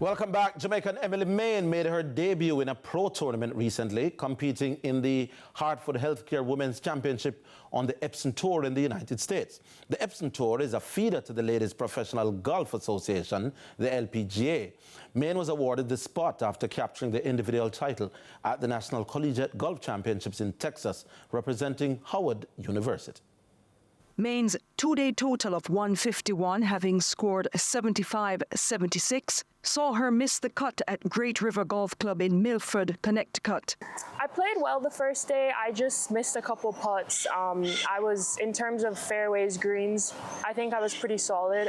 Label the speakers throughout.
Speaker 1: Welcome back. Jamaican Emily Mayne made her debut in a pro tournament recently, competing in the Hartford Healthcare Women's Championship on the Epsom Tour in the United States. The Epsom Tour is a feeder to the Ladies Professional Golf Association, the LPGA. Mayne was awarded the spot after capturing the individual title at the National Collegiate Golf Championships in Texas, representing Howard University.
Speaker 2: Mayne's two-day total of 151, having scored 75-76, saw her miss the cut at Great River Golf Club in Milford, Connecticut.
Speaker 3: I played well the first day. I just missed a couple putts. I was, in terms of fairways, greens, I think I was pretty solid.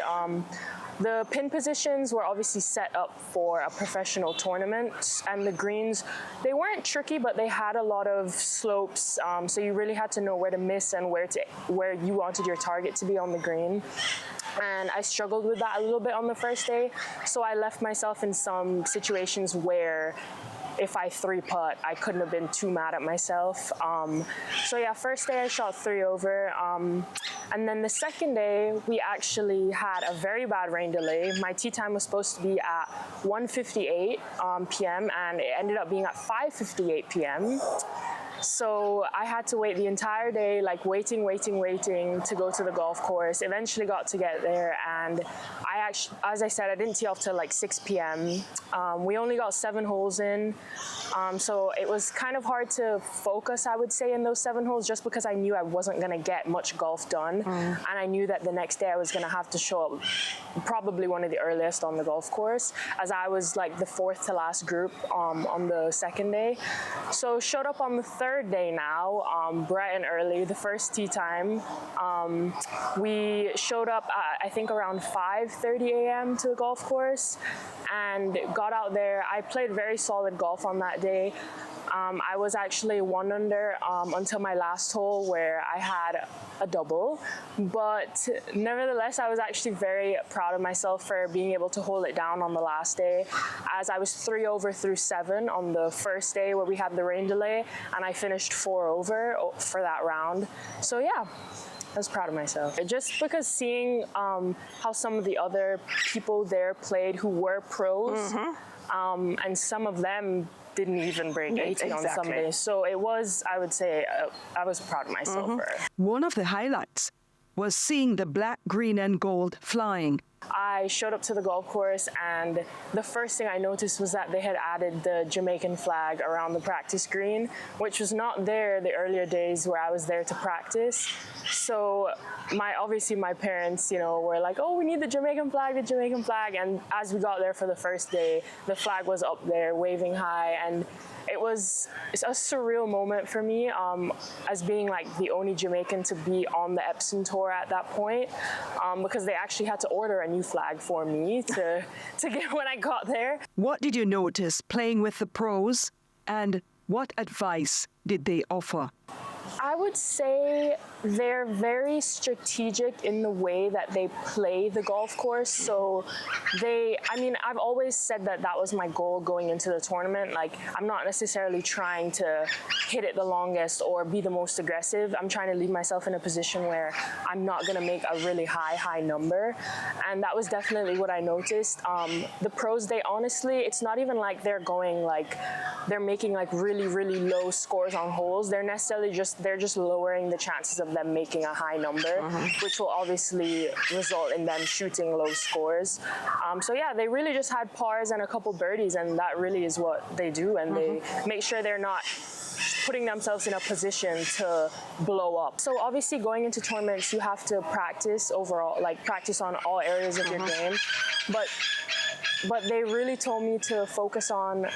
Speaker 3: The pin positions were obviously set up for a professional tournament, and the greens, they weren't tricky, but they had a lot of slopes, so you really had to know where to miss and where you wanted your target to be on the green. And I struggled with that a little bit on the first day, so I left myself in some situations where if I three-putt, I couldn't have been too mad at myself. So yeah, first day I shot 3 over. And then the second day, we actually had a very bad rain delay. My tee time was supposed to be at 1:58 p.m. and it ended up being at 5:58 p.m. So I had to wait the entire day, like waiting to go to the golf course. Eventually got to get there, and I actually, as I said, I didn't tee off till like 6 p.m. We only got 7 holes in, so it was kind of hard to focus, I would say, in those 7 holes, just because I knew I wasn't gonna get much golf done, and I knew that the next day I was gonna have to show up probably one of the earliest on the golf course, as I was like the 4th to last group on the second day. So showed up on the third day now, bright and early, the first tee time. We showed up at, I think, around 5:30 a.m. to the golf course and got out there. I played very solid golf on that day. I was actually 1 under until my last hole, where I had a double, but nevertheless I was actually very proud of myself for being able to hold it down on the last day, as I was 3 over through 7 on the first day where we had the rain delay, and I finished 4 over for that round. So yeah, I was proud of myself. Just because seeing how some of the other people there played who were pros, and some of them didn't even break 80 on some days. So it was, I would say, I was proud of myself for it.
Speaker 2: One of the highlights was seeing the black, green and gold flying.
Speaker 3: I showed up to the golf course, and the first thing I noticed was that they had added the Jamaican flag around the practice green, which was not there the earlier days where I was there to practice. So obviously my parents, were like, oh, we need the Jamaican flag, and as we got there for the first day, the flag was up there waving high, and it's a surreal moment for me, as being like the only Jamaican to be on the Epsom Tour at that point, because they actually had to order a new flag for me to get when I got there.
Speaker 2: What did you notice playing with the pros, and what advice did they offer?
Speaker 3: I would say they're very strategic in the way that they play the golf course. So I've always said that was my goal going into the tournament. Like, I'm not necessarily trying to hit it the longest or be the most aggressive. I'm trying to leave myself in a position where I'm not gonna make a really high number. And that was definitely what I noticed. The pros, it's not even like they're making like really low scores on holes. They're just lowering the chances of them making a high number, which will obviously result in them shooting low scores. So yeah, they really just had pars and a couple birdies, and that really is what they do, and they make sure they're not putting themselves in a position to blow up. So obviously going into tournaments, you have to practice overall, like practice on all areas of your game, but they really told me to focus on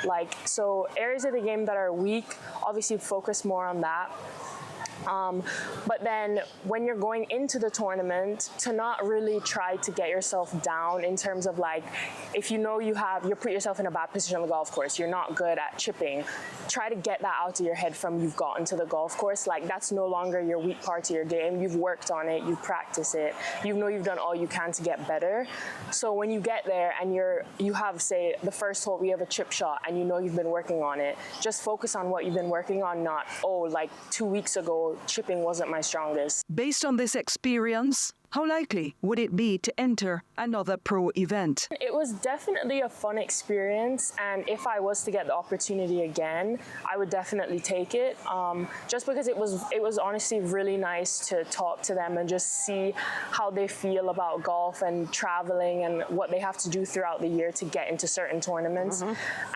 Speaker 3: so areas of the game that are weak, obviously focus more on that. But then when you're going into the tournament, to not really try to get yourself down in terms of if you put yourself in a bad position on the golf course, you're not good at chipping, try to get that out of your head from you've gotten to the golf course. That's no longer your weak part of your game. You've worked on it, you've practiced it, you've done all you can to get better. So when you get there and you have, say, the first hole, we have a chip shot, and you've been working on it, just focus on what you've been working on, not, 2 weeks ago, chipping wasn't my strongest.
Speaker 2: Based on this experience, How likely would it be to enter another pro event?
Speaker 3: It was definitely a fun experience, and if I was to get the opportunity again, I would definitely take it. Just because it was honestly really nice to talk to them and just see how they feel about golf and traveling and what they have to do throughout the year to get into certain tournaments,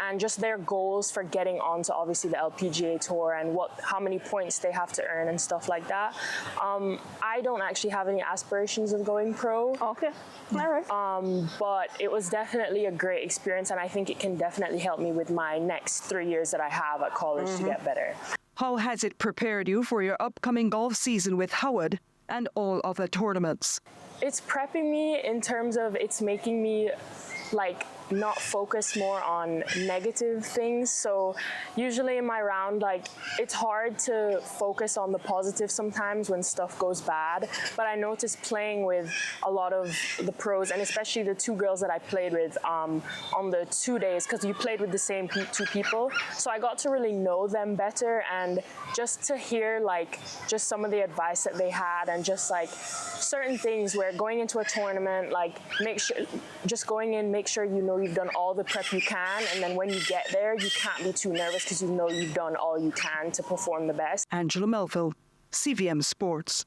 Speaker 3: and just their goals for getting onto obviously the LPGA Tour and how many points they have to earn and stuff like that. I don't actually have any aspirations of going pro.
Speaker 4: Okay, all right.
Speaker 3: But it was definitely a great experience, and I think it can definitely help me with my next 3 years that I have at college to get better.
Speaker 2: How has it prepared you for your upcoming golf season with Howard and all other tournaments?
Speaker 3: It's prepping me in terms of it's making me like not focus more on negative things. So usually in my round, like, it's hard to focus on the positive sometimes when stuff goes bad. But I noticed playing with a lot of the pros, and especially the two girls that I played with on the 2 days, because you played with the same two people. So I got to really know them better, and just to hear like just some of the advice that they had, and just like certain things where going into a tournament, like make sure you know you've done all the prep you can, and then when you get there, you can't be too nervous because you know you've done all you can to perform the best.
Speaker 2: Angela Melville, CVM Sports.